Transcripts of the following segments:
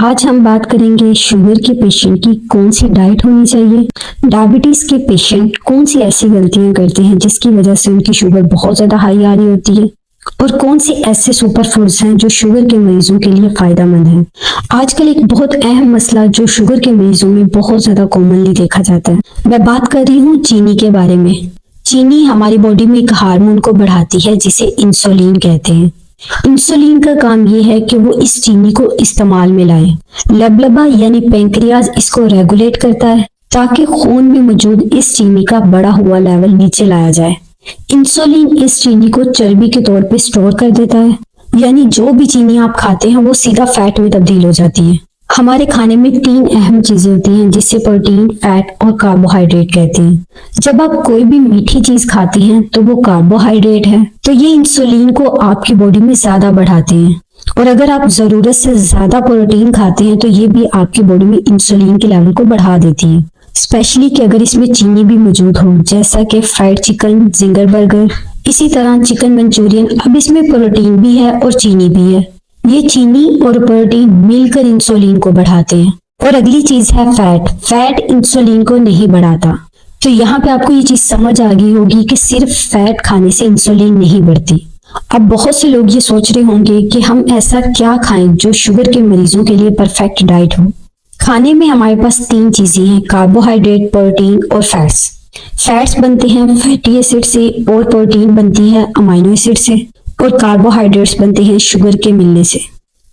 आज हम बात करेंगे शुगर के पेशेंट की कौन सी डाइट होनी चाहिए। डायबिटीज के पेशेंट कौन सी ऐसी गलतियां करते हैं जिसकी वजह से उनकी शुगर बहुत ज्यादा हाई आ रही होती है, और कौन से ऐसे सुपर फूड्स हैं जो शुगर के मरीजों के लिए फायदेमंद हैं। आजकल एक बहुत अहम मसला जो शुगर के मरीजों में बहुत ज्यादा कॉमनली देखा जाता है, मैं बात कर रही हूँ चीनी के बारे में। चीनी हमारी बॉडी में एक हार्मोन को बढ़ाती है जिसे इंसुलिन कहते हैं। इंसुलिन का काम ये है कि वो इस चीनी को इस्तेमाल में लाए। लबलबा यानी पेंक्रियाज इसको रेगुलेट करता है ताकि खून में मौजूद इस चीनी का बढ़ा हुआ लेवल नीचे लाया जाए। इंसुलिन इस चीनी को चर्बी के तौर पे स्टोर कर देता है, यानी जो भी चीनी आप खाते हैं वो सीधा फैट में तब्दील हो जाती है। हमारे खाने में तीन अहम चीजें होती हैं जिसे प्रोटीन, फैट और कार्बोहाइड्रेट कहते हैं। जब आप कोई भी मीठी चीज खाते हैं तो वो कार्बोहाइड्रेट है, तो ये इंसुलिन को आपकी बॉडी में ज्यादा बढ़ाते हैं। और अगर आप जरूरत से ज्यादा प्रोटीन खाते हैं तो ये भी आपकी बॉडी में इंसुलिन के लेवल को बढ़ा देती है, स्पेशली कि अगर इसमें चीनी भी मौजूद हो, जैसा कि फ्राइड चिकन, जिंगर बर्गर, इसी तरह चिकन मंचूरियन। अब इसमें प्रोटीन भी है और चीनी भी है। ये चीनी और प्रोटीन मिलकर इंसुलिन को बढ़ाते हैं। और अगली चीज है फैट। फैट इंसुलिन को नहीं बढ़ाता। तो यहाँ पे आपको ये चीज समझ आ गई होगी कि सिर्फ फैट खाने से इंसुलिन नहीं बढ़ती। अब बहुत से लोग ये सोच रहे होंगे कि हम ऐसा क्या खाएं जो शुगर के मरीजों के लिए परफेक्ट डाइट हो। खाने में हमारे पास तीन चीजें हैं, कार्बोहाइड्रेट, प्रोटीन और फैट्स। फैट्स बनते हैं फैटी एसिड से, और प्रोटीन बनती है अमीनो एसिड से, और कार्बोहाइड्रेट्स बनते हैं शुगर के मिलने से।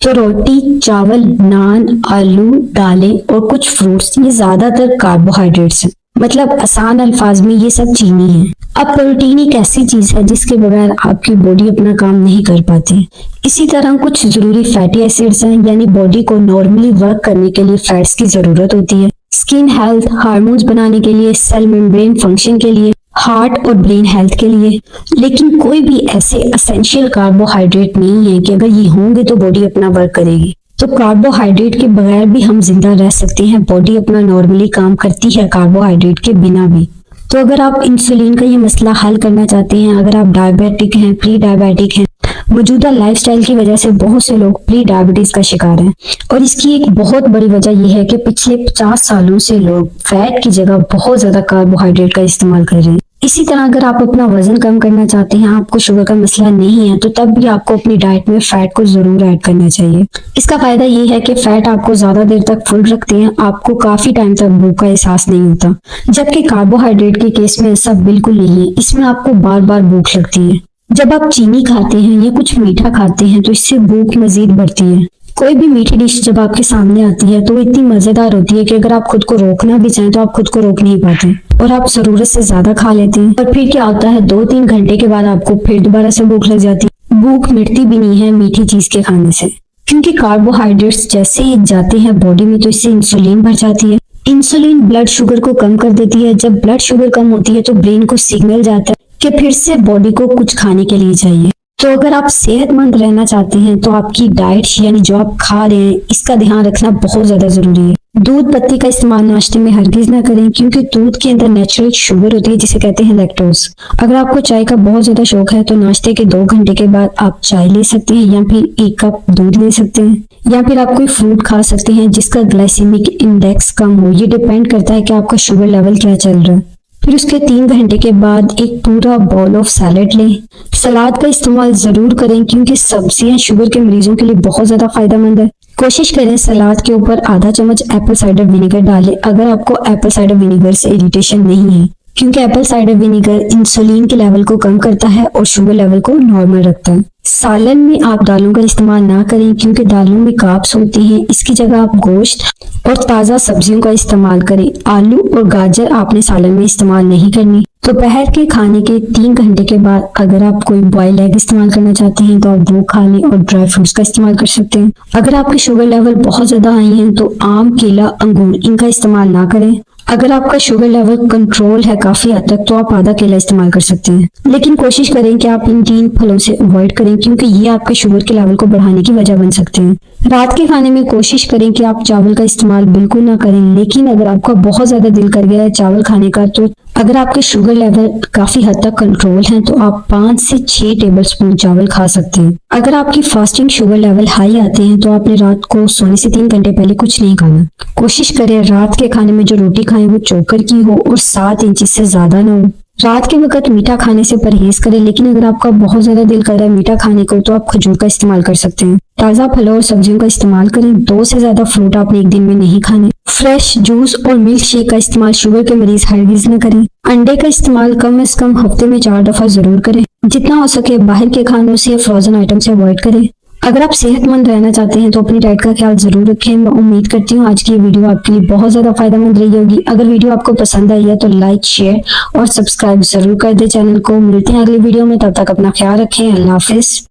तो रोटी, चावल, नान, आलू, दालें और कुछ फ्रूट्स, ये ज्यादातर कार्बोहाइड्रेट्स हैं। मतलब आसान अल्फाज में ये सब चीनी है। अब प्रोटीन एक ऐसी चीज है जिसके बगैर आपकी बॉडी अपना काम नहीं कर पाती। इसी तरह कुछ जरूरी फैटी एसिड्स हैं, यानी बॉडी को नॉर्मली वर्क करने के लिए फैट्स की जरूरत होती है। स्किन हेल्थ, हार्मोन्स बनाने के लिए, सेल मेम्ब्रेन फंक्शन के लिए, हार्ट और ब्रेन हेल्थ के लिए। लेकिन कोई भी ऐसे एसेंशियल कार्बोहाइड्रेट नहीं है कि अगर ये होंगे तो बॉडी अपना वर्क करेगी। तो कार्बोहाइड्रेट के बगैर भी हम जिंदा रह सकते हैं, बॉडी अपना नॉर्मली काम करती है कार्बोहाइड्रेट के बिना भी। तो अगर आप इंसुलिन का ये मसला हल करना चाहते हैं, अगर आप डायबिटिक हैं, प्री डायबिटिक हैं, मौजूदा लाइफस्टाइल की वजह से बहुत से लोग प्री डायबिटीज का शिकार हैं। और इसकी एक बहुत बड़ी वजह यह है कि पिछले 50 सालों से लोग फैट की जगह बहुत ज्यादा कार्बोहाइड्रेट का इस्तेमाल कर रहे हैं। इसी तरह अगर आप अपना वजन कम करना चाहते हैं, आपको शुगर का मसला नहीं है, तो तब भी आपको अपनी डाइट में फैट को जरूर ऐड करना चाहिए। इसका फायदा ये है कि फैट आपको ज्यादा देर तक फुल रखते हैं, आपको काफी टाइम तक भूख का एहसास नहीं होता। जबकि कार्बोहाइड्रेट के केस में ऐसा बिल्कुल नहीं है, इसमें आपको बार बार भूख लगती है। जब आप चीनी खाते हैं या कुछ मीठा खाते हैं तो इससे भूख मजीद बढ़ती है। कोई भी मीठी डिश जब आपके सामने आती है तो वो इतनी मजेदार होती है कि अगर आप खुद को रोकना भी चाहें तो आप खुद को रोक नहीं पाते, और आप जरूरत से ज्यादा खा लेते हैं। और फिर क्या होता है, 2-3 घंटे के बाद आपको फिर दोबारा से भूख लग जाती है। भूख मिटती भी नहीं है मीठी चीज के खाने से, क्योंकि कार्बोहाइड्रेट्स जैसे ही जाते हैं बॉडी में तो इससे इंसुलिन बढ़ जाती है। इंसुलिन ब्लड शुगर को कम कर देती है। जब ब्लड शुगर कम होती है तो ब्रेन को सिग्नल जाता है कि फिर से बॉडी को कुछ खाने के लिए चाहिए। तो अगर आप सेहतमंद रहना चाहते हैं तो आपकी डाइट यानी जो आप खा रहे हैं इसका ध्यान रखना बहुत ज्यादा जरूरी है। दूध पत्ती का इस्तेमाल नाश्ते में हरगिज ना करें, क्योंकि दूध के अंदर नेचुरल शुगर होती है जिसे कहते हैं लैक्टोज। अगर आपको चाय का बहुत ज्यादा शौक है तो नाश्ते के 2 घंटे के बाद आप चाय ले सकते हैं, या फिर 1 कप दूध ले सकते हैं, या फिर आप कोई फ्रूट खा सकते हैं जिसका ग्लाइसेमिक इंडेक्स कम हो। ये डिपेंड करता है कि आपका शुगर लेवल क्या चल रहा है। फिर उसके 3 घंटे के बाद एक पूरा बाउल ऑफ सैलेड लें। सलाद का इस्तेमाल जरूर करें, क्योंकि सब्जियां शुगर के मरीजों के लिए बहुत ज्यादा फायदेमंद है। कोशिश करें सलाद के ऊपर आधा चम्मच एप्पल साइडर विनेगर डालें, अगर आपको एप्पल साइडर विनेगर से इरिटेशन नहीं है, क्योंकि एप्पल साइडर विनेगर इंसुलिन के लेवल को कम करता है और शुगर लेवल को नॉर्मल रखता है। सालन में आप दालों का इस्तेमाल ना करें, क्योंकि दालों में कार्ब्स होती हैं। इसकी जगह आप गोश्त और ताज़ा सब्जियों का इस्तेमाल करें। आलू और गाजर आपने सालन में इस्तेमाल नहीं करनी। दोपहर के खाने के 3 घंटे के बाद अगर आप कोई बॉइल्ड एग इस्तेमाल करना चाहते हैं तो आप वो खा लें, और ड्राई फ्रूट्स का इस्तेमाल कर सकते हैं। अगर आपके शुगर लेवल बहुत ज्यादा हाई हैं तो आम, केला, अंगूर इनका इस्तेमाल ना करें। अगर आपका शुगर लेवल कंट्रोल है काफी हद तक तो आप आधा केला इस्तेमाल कर सकते हैं, लेकिन कोशिश करें कि आप इन 3 फलों से अवॉइड करें, क्योंकि ये आपके शुगर के लेवल को बढ़ाने की वजह बन सकते हैं। रात के खाने में कोशिश करें कि आप चावल का इस्तेमाल बिल्कुल ना करें, लेकिन अगर आपका बहुत ज्यादा दिल कर गया है चावल खाने का तो अगर आपके शुगर लेवल काफी हद तक कंट्रोल हैं तो आप 5 से 6 टेबलस्पून चावल खा सकते हैं। अगर आपकी फास्टिंग शुगर लेवल हाई आते हैं तो आपने रात को सोने से 3 घंटे पहले कुछ नहीं खाना। कोशिश करें रात के खाने में जो रोटी खाएं वो चोकर की हो और 7 इंच से ज्यादा ना हो। रात के वक्त मीठा खाने से परहेज करें, लेकिन अगर आपका बहुत ज्यादा दिल कर रहा है मीठा खाने को तो आप खजूर का इस्तेमाल कर सकते हैं। ताज़ा फलों और सब्जियों का इस्तेमाल करें। 2 से ज्यादा फ्रूट आपने एक दिन में नहीं खाने। फ्रेश जूस और मिल्क शेक का इस्तेमाल शुगर के मरीज हरगिज न करें। अंडे का इस्तेमाल कम से कम हफ्ते में 4 दफा जरूर करें। जितना हो सके बाहर के खानों से या फ्रोजन आइटम से अवॉइड करें। अगर आप सेहतमंद रहना चाहते हैं तो अपनी डाइट का ख्याल जरूर रखें। मैं उम्मीद करती हूँ आज की ये वीडियो आपके लिए बहुत ज्यादा फायदेमंद रही होगी। अगर वीडियो आपको पसंद आई है तो लाइक, शेयर और सब्सक्राइब जरूर कर दे चैनल को। मिलते हैं अगली वीडियो में, तब तक अपना ख्याल रखें। अल्लाह हाफिज।